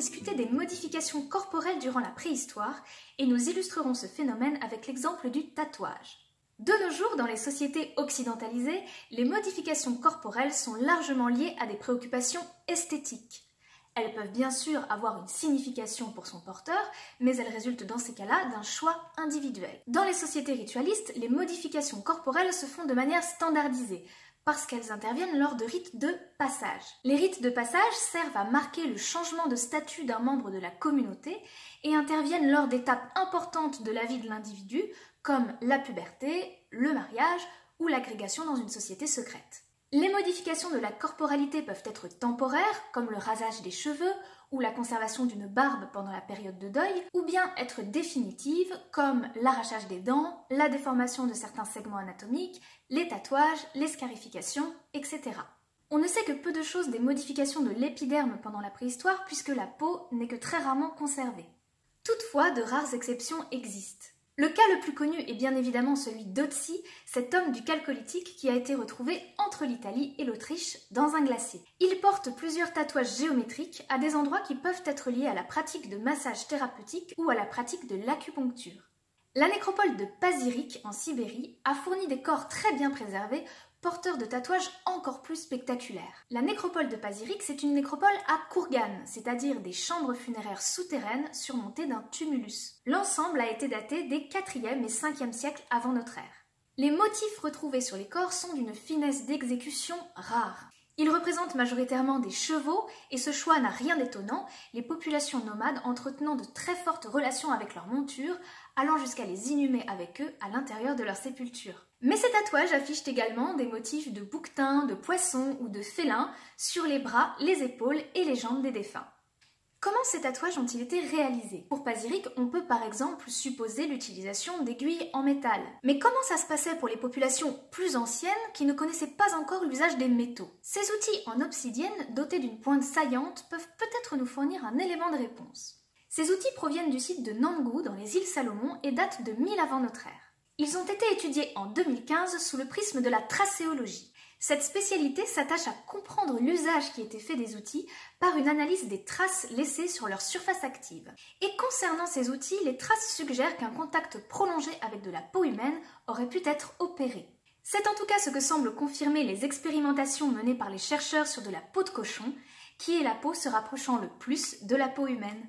discuter des modifications corporelles durant la préhistoire et nous illustrerons ce phénomène avec l'exemple du tatouage. De nos jours, dans les sociétés occidentalisées, les modifications corporelles sont largement liées à des préoccupations esthétiques. Elles peuvent bien sûr avoir une signification pour son porteur, mais elles résultent dans ces cas-là d'un choix individuel. Dans les sociétés ritualistes, les modifications corporelles se font de manière standardisée, parce qu'elles interviennent lors de rites de passage. Les rites de passage servent à marquer le changement de statut d'un membre de la communauté et interviennent lors d'étapes importantes de la vie de l'individu, comme la puberté, le mariage ou l'agrégation dans une société secrète. Les modifications de la corporalité peuvent être temporaires, comme le rasage des cheveux ou la conservation d'une barbe pendant la période de deuil, ou bien être définitives, comme l'arrachage des dents, la déformation de certains segments anatomiques, les tatouages, les scarifications, etc. On ne sait que peu de choses des modifications de l'épiderme pendant la préhistoire puisque la peau n'est que très rarement conservée. Toutefois, de rares exceptions existent. Le cas le plus connu est bien évidemment celui d'Otzi, cet homme du Chalcolithique qui a été retrouvé entre l'Italie et l'Autriche dans un glacier. Il porte plusieurs tatouages géométriques à des endroits qui peuvent être liés à la pratique de massage thérapeutique ou à la pratique de l'acupuncture. La nécropole de Pazyryk en Sibérie a fourni des corps très bien préservés, porteurs de tatouages encore plus spectaculaires. La nécropole de Pazyryk, c'est une nécropole à Kourgan, c'est-à-dire des chambres funéraires souterraines surmontées d'un tumulus. L'ensemble a été daté des 4e et 5e siècles avant notre ère. Les motifs retrouvés sur les corps sont d'une finesse d'exécution rare. Ils représentent majoritairement des chevaux et ce choix n'a rien d'étonnant, les populations nomades entretenant de très fortes relations avec leurs montures, allant jusqu'à les inhumer avec eux à l'intérieur de leur sépulture. Mais ces tatouages affichent également des motifs de bouquetins, de poissons ou de félins sur les bras, les épaules et les jambes des défunts. Comment ces tatouages ont-ils été réalisés? Pour Pazyryk, on peut par exemple supposer l'utilisation d'aiguilles en métal. Mais comment ça se passait pour les populations plus anciennes qui ne connaissaient pas encore l'usage des métaux? Ces outils en obsidienne, dotés d'une pointe saillante, peuvent peut-être nous fournir un élément de réponse. Ces outils proviennent du site de Nangou dans les îles Salomon et datent de 1000 avant notre ère. Ils ont été étudiés en 2015 sous le prisme de la tracéologie. Cette spécialité s'attache à comprendre l'usage qui était fait des outils par une analyse des traces laissées sur leur surface active. Et concernant ces outils, les traces suggèrent qu'un contact prolongé avec de la peau humaine aurait pu être opéré. C'est en tout cas ce que semblent confirmer les expérimentations menées par les chercheurs sur de la peau de cochon, qui est la peau se rapprochant le plus de la peau humaine.